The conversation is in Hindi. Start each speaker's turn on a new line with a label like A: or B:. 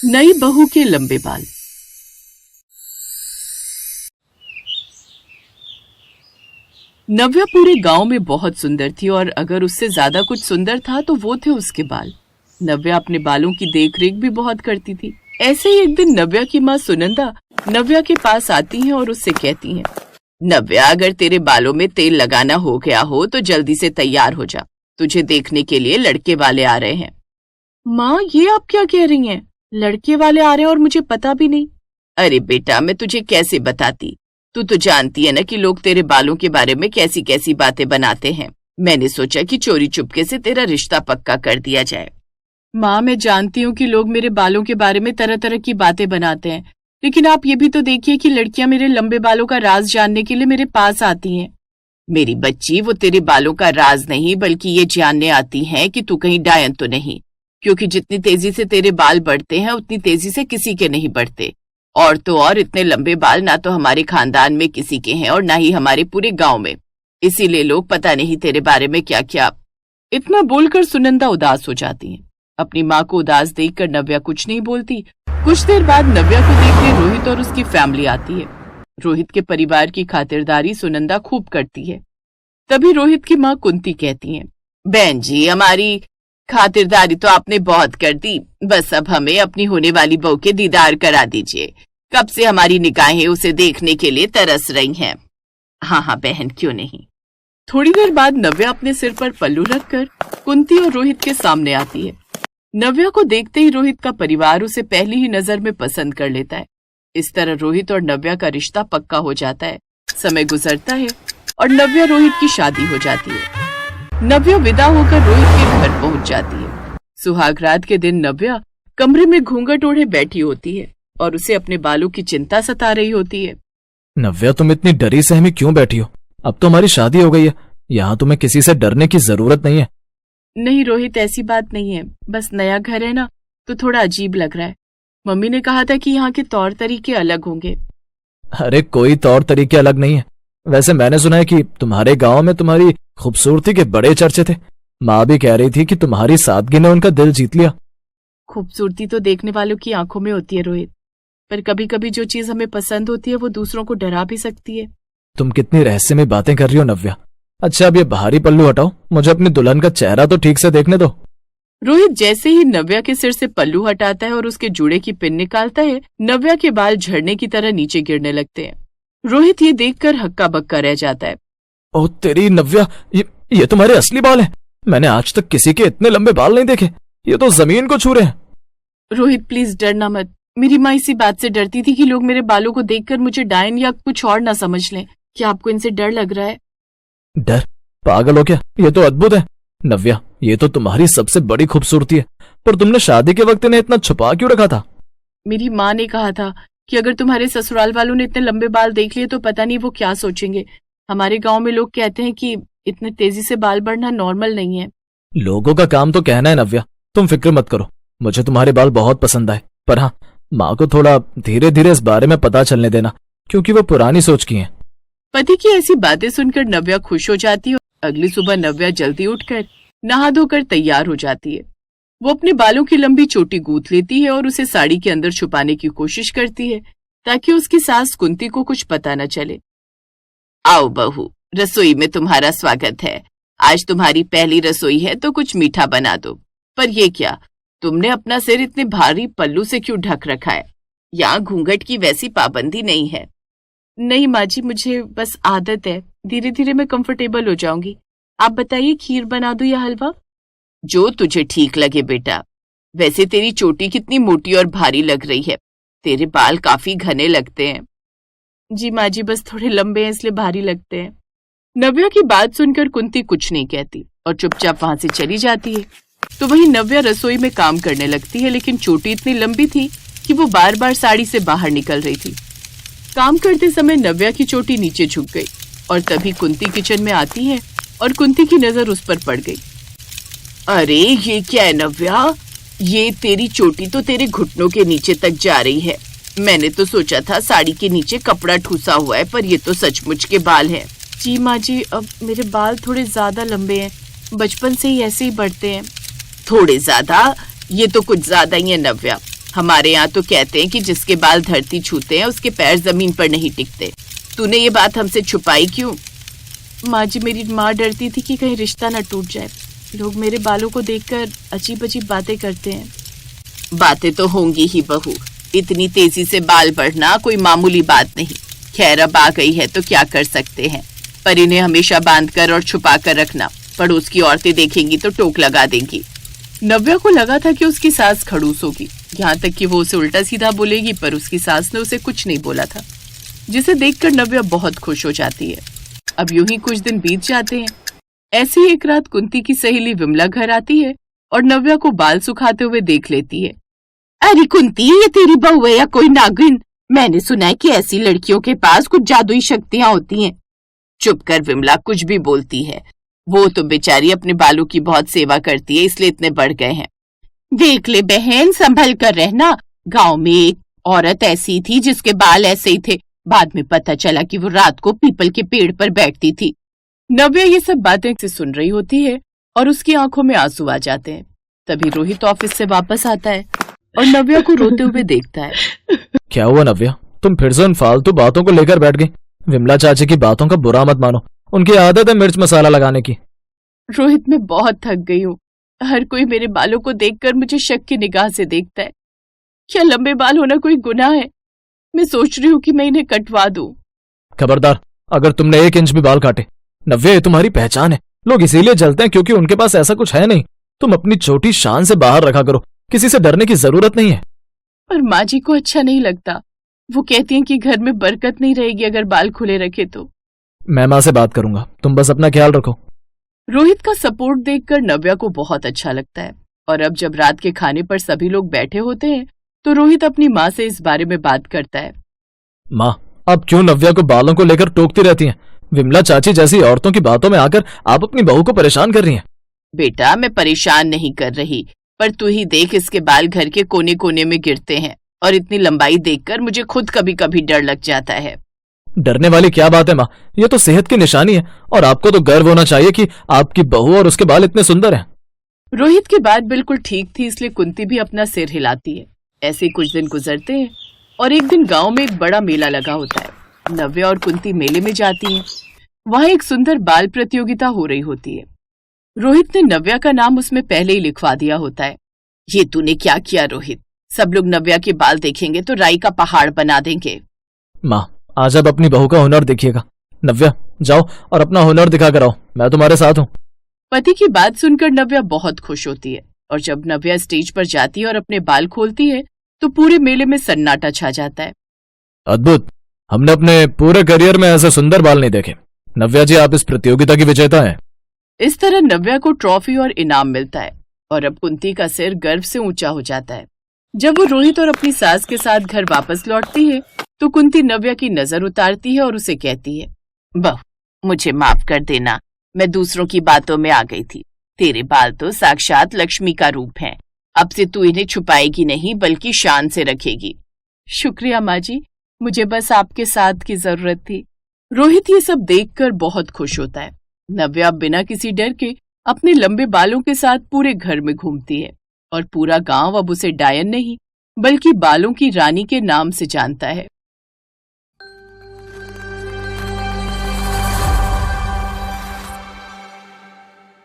A: नई बहू के लंबे बाल। नव्या पूरे गांव में बहुत सुंदर थी और अगर उससे ज्यादा कुछ सुंदर था तो वो थे उसके बाल। नव्या अपने बालों की देखरेख भी बहुत करती थी। ऐसे ही एक दिन नव्या की माँ सुनंदा नव्या के पास आती हैं और उससे कहती हैं, नव्या, अगर तेरे बालों में तेल लगाना हो गया हो तो जल्दी से तैयार हो जा, तुझे देखने के लिए लड़के वाले आ रहे हैं। माँ, ये आप क्या कह रही हैं? लड़के वाले आ रहे हैं और मुझे पता भी नहीं। अरे बेटा, मैं तुझे कैसे बताती, तू तो जानती है ना कि लोग तेरे बालों के बारे में कैसी कैसी बातें बनाते हैं। मैंने सोचा कि चोरी चुपके से तेरा रिश्ता पक्का कर दिया जाए। माँ, मैं जानती हूँ कि लोग मेरे बालों के बारे में तरह तरह की बातें बनाते हैं, लेकिन आप ये भी तो देखिए कि लड़कियां मेरे लंबे बालों का राज जानने के लिए मेरे पास आती हैं। मेरी बच्ची, वो तेरे बालों का राज नहीं बल्कि ये जानने आती हैं कि तू कहीं डायन तो नहीं, क्योंकि जितनी तेजी से तेरे बाल बढ़ते हैं उतनी तेजी से किसी के नहीं बढ़ते। और तो और इतने लंबे बाल ना तो हमारे खानदान में किसी के हैं और ना ही हमारे पूरे गांव में, इसीलिए लोग पता नहीं तेरे बारे में क्या क्या। इतना बोलकर सुनंदा उदास हो जाती है। अपनी माँ को उदास देखकर नव्या कुछ नहीं बोलती। कुछ देर बाद नव्या को देखने रोहित और उसकी फैमिली आती है। रोहित के परिवार की खातिरदारी सुनंदा खूब करती है। तभी रोहित की माँ कुंती कहती है, बहन जी, हमारी खातिरदारी तो आपने बहुत कर दी, बस अब हमें अपनी होने वाली बहू के दीदार करा दीजिए। कब से हमारी निगाहें उसे देखने के लिए तरस रही हैं। हाँ हाँ बहन, क्यों नहीं। थोड़ी देर बाद नव्या अपने सिर पर पल्लू रखकर कुंती और रोहित के सामने आती है। नव्या को देखते ही रोहित का परिवार उसे पहली ही नजर में पसंद कर लेता है। इस तरह रोहित और नव्या का रिश्ता पक्का हो जाता है। समय गुजरता है और नव्या रोहित की शादी हो जाती है। नव्या विदा होकर रोहित के घर पहुंच जाती है। सुहागरात के दिन नव्या कमरे में घूंघट ओढ़े बैठी होती है और उसे अपने बालों की चिंता सता रही होती है।
B: नव्या, तुम इतनी डरी सहमी क्यों बैठी हो? अब तो हमारी शादी हो गई है, यहाँ तुम्हें किसी से डरने की जरूरत नहीं है।
A: नहीं रोहित, ऐसी बात नहीं है, बस नया घर है ना तो थोड़ा अजीब लग रहा है। मम्मी ने कहा था कि यहाँ के तौर तरीके अलग होंगे।
B: अरे कोई तौर तरीके अलग नहीं है। वैसे मैंने सुना है कि तुम्हारे गांव में तुम्हारी खूबसूरती के बड़े चर्चे थे। माँ भी कह रही थी कि तुम्हारी सादगी ने उनका दिल जीत लिया।
A: खूबसूरती तो देखने वालों की आंखों में होती है रोहित, पर कभी कभी जो चीज हमें पसंद होती है वो दूसरों को डरा भी सकती है।
B: तुम कितनी रहस्यमय बातें कर रही हो नव्या। अच्छा, अब ये बाहरी पल्लू हटाओ, मुझे अपनी दुल्हन का चेहरा तो ठीक से देखने दो।
A: रोहित जैसे ही नव्या के सिर से पल्लू हटाता है और उसके जूड़े की पिन निकालता है, नव्या के बाल झड़ने की तरह नीचे गिरने लगते हैं। रोहित ये देखकर हक्का बक्का रह जाता है।
B: ओह तेरी नव्या, ये तुम्हारे असली बाल हैं। मैंने आज तक किसी के इतने लंबे बाल नहीं देखे, ये तो जमीन को छू रहे हैं।
A: रोहित प्लीज डरना मत। मेरी माँ इसी बात से डरती थी कि लोग मेरे बालों को देखकर मुझे डायन या कुछ और ना समझ लें। क्या आपको इनसे डर लग रहा है?
B: डर? पागल हो क्या? ये तो अद्भुत है। नव्या, ये तो तुम्हारी सबसे बड़ी खूबसूरती है, पर तुमने शादी के वक्त इन्हें इतना छुपा क्यों रखा था?
A: मेरी माँ ने कहा था कि अगर तुम्हारे ससुराल वालों ने इतने लंबे बाल देख लिए तो पता नहीं वो क्या सोचेंगे। हमारे गांव में लोग कहते हैं कि इतने तेजी से बाल बढ़ना नॉर्मल नहीं है।
B: लोगों का काम तो कहना है नव्या, तुम फिक्र मत करो। मुझे तुम्हारे बाल बहुत पसंद आए, पर हाँ, माँ को थोड़ा धीरे धीरे इस बारे में पता चलने देना, क्योंकि वो पुरानी सोच की हैं।
A: पति की ऐसी बातें सुनकर नव्या खुश हो जाती है। अगली सुबह नव्या जल्दी उठकर नहा धोकर तैयार हो जाती है। वो अपने बालों की लंबी चोटी गूंथ लेती है और उसे साड़ी के अंदर छुपाने की कोशिश करती है ताकि उसकी सास कुंती को कुछ पता न चले। आओ बहू, रसोई में तुम्हारा स्वागत है। आज तुम्हारी पहली रसोई है तो कुछ मीठा बना दो। पर ये क्या, तुमने अपना सिर इतने भारी पल्लू से क्यों ढक रखा है? यहाँ घूंघट की वैसी पाबंदी नहीं है। नहीं माँ जी, मुझे बस आदत है, धीरे धीरे मैं कंफर्टेबल हो जाऊंगी। आप बताइए, खीर बना दूं या हलवा? जो तुझे ठीक लगे बेटा। वैसे तेरी चोटी कितनी मोटी और भारी लग रही है, तेरे बाल काफी घने लगते हैं। जी माँ जी, बस थोड़े लंबे हैं इसलिए भारी लगते हैं। नव्या की बात सुनकर कुंती कुछ नहीं कहती और चुपचाप वहां से चली जाती है। तो वहीं नव्या रसोई में काम करने लगती है, लेकिन चोटी इतनी लंबी थी कि वो बार बार साड़ी से बाहर निकल रही थी। काम करते समय नव्या की चोटी नीचे झुक गई और तभी कुंती किचन में आती है और कुंती की नजर उस पर पड़ गई। अरे ये क्या है नव्या, ये तेरी चोटी तो तेरे घुटनों के नीचे तक जा रही है। मैंने तो सोचा था साड़ी के नीचे कपड़ा ठूसा हुआ है, पर ये तो सचमुच के बाल हैं। जी माँ जी, अब मेरे बाल थोड़े ज्यादा लंबे हैं, बचपन से ही ऐसे ही बढ़ते हैं। थोड़े ज्यादा? ये तो कुछ ज्यादा ही है नव्या। हमारे यहाँ तो कहते हैं कि जिसके बाल धरती छूते हैं उसके पैर जमीन पर नहीं टिकते। तूने ये बात हमसे छुपाई क्यों? माँ जी, मेरी माँ डरती थी कि कहीं रिश्ता न टूट जाए। लोग मेरे बालों को देखकर अजीब अजीब बातें करते हैं। बातें तो होंगी ही बहू, इतनी तेजी से बाल बढ़ना कोई मामूली बात नहीं। खैर अब आ गई है तो क्या कर सकते हैं, पर इन्हें हमेशा बांध कर और छुपा कर रखना। पड़ोस की औरतें देखेंगी तो टोक लगा देंगी। नव्या को लगा था कि उसकी सास खड़ूस होगी, यहाँ तक कि वो उसे उल्टा सीधा बोलेगी, पर उसकी सास ने उसे कुछ नहीं बोला था, जिसे देखकर नव्या बहुत खुश हो जाती है। अब यूं ही कुछ दिन बीत जाते हैं। ऐसी ही एक रात कुंती की सहेली विमला घर आती है और नव्या को बाल सुखाते हुए देख लेती है। अरे कुंती, ये तेरी बहू है या कोई नागिन? मैंने सुना है कि ऐसी लड़कियों के पास कुछ जादुई शक्तियां होती हैं। चुप कर विमला, कुछ भी बोलती है। वो तो बेचारी अपने बालों की बहुत सेवा करती है, इसलिए इतने बढ़ गए हैं। देख ले बहन, संभल कर रहना। गांव में एक औरत ऐसी थी जिसके बाल ऐसे ही थे। बाद में पता चला कि वो रात को पीपल के पेड़ पर बैठती थी। नव्या ये सब बातें से सुन रही होती है और उसकी आंखों में आंसू आ जाते हैं। तभी रोहित ऑफिस से वापस आता है और नव्या को रोते हुए देखता है।
B: क्या हुआ नव्या, तुम फिर से उन फालतू बातों को लेकर बैठ गई? विमला चाची की बातों का बुरा मत मानो, उनकी आदत है मिर्च मसाला लगाने की।
A: रोहित, मैं बहुत थक गई हूँ। हर कोई मेरे बालों को देखकर मुझे शक की निगाह से देखता है। क्या लंबे बाल होना कोई गुनाह है? मैं सोच रही हूँ कि मैं इन्हें कटवा दूं।
B: खबरदार, अगर तुमने 1 इंच भी बाल काटे। नव्या, ये तुम्हारी पहचान है, लोग इसीलिए जलते हैं क्योंकि उनके पास ऐसा कुछ है नहीं। तुम अपनी छोटी शान से बाहर रखा करो, किसी से डरने की जरूरत नहीं है।
A: पर माँ जी को अच्छा नहीं लगता। वो कहती हैं कि घर में बरकत नहीं रहेगी अगर बाल खुले रखे तो।
B: मैं माँ से बात करूंगा, तुम बस अपना ख्याल रखो।
A: रोहित का सपोर्ट देखकर नव्या को बहुत अच्छा लगता है और अब जब रात के खाने पर सभी लोग बैठे होते हैं तो रोहित अपनी माँ से इस बारे में बात करता है।
B: माँ, अब क्यों नव्या को बालों को लेकर टोकती रहती हैं? विमला चाची जैसी औरतों की बातों में आकर आप अपनी बहू को परेशान कर रही हैं।
A: बेटा, मैं परेशान नहीं कर रही, पर तू ही देख, इसके बाल घर के कोने कोने में गिरते हैं और इतनी लंबाई देखकर मुझे खुद कभी कभी डर लग जाता है।
B: डरने वाली क्या बात है माँ, ये तो सेहत की निशानी है और आपको तो गर्व होना चाहिए कि आपकी बहू और उसके बाल इतने सुंदर हैं।
A: रोहित की बात बिल्कुल ठीक थी, इसलिए कुंती भी अपना सिर हिलाती है। ऐसे ही कुछ दिन गुजरते हैं और एक दिन गांव में एक बड़ा मेला लगा होता है। नव्या और कुंती मेले में जाती हैं। वहां एक सुंदर बाल प्रतियोगिता हो रही होती है। रोहित ने नव्या का नाम उसमें पहले ही लिखवा दिया होता है। ये तूने क्या किया रोहित? सब लोग नव्या के बाल देखेंगे तो राई का पहाड़ बना देंगे।
B: माँ, आज आप अपनी बहू का हुनर देखिएगा। नव्या, जाओ और अपना हुनर दिखा कर आओ, मैं तुम्हारे साथ हूँ।
A: पति की बात सुनकर नव्या बहुत खुश होती है और जब नव्या स्टेज पर जाती है और अपने बाल खोलती है तो पूरे मेले में सन्नाटा छा जाता है।
B: अद्भुत, हमने अपने पूरे करियर में ऐसे सुंदर बाल नहीं देखे। नव्या जी, आप इस प्रतियोगिता की विजेता हैं।
A: इस तरह नव्या को ट्रॉफी और इनाम मिलता है और अब कुंती का सिर गर्व से ऊंचा हो जाता है। जब वो रोहित और अपनी सास के साथ घर वापस लौटती है तो कुंती नव्या की नजर उतारती है और उसे कहती है, बहू, मुझे माफ कर देना, मैं दूसरों की बातों में आ गई थी। तेरे बाल तो साक्षात लक्ष्मी का रूप हैं। अब से तू इन्हें छुपाएगी नहीं बल्कि शान से रखेगी। शुक्रिया माँ जी, मुझे बस आपके साथ की जरूरत थी। रोहित ये सब देखकर बहुत खुश होता है। नव्या बिना किसी डर के अपने लंबे बालों के साथ पूरे घर में घूमती है और पूरा गांव अब उसे डायन नहीं बल्कि बालों की रानी के नाम से जानता है।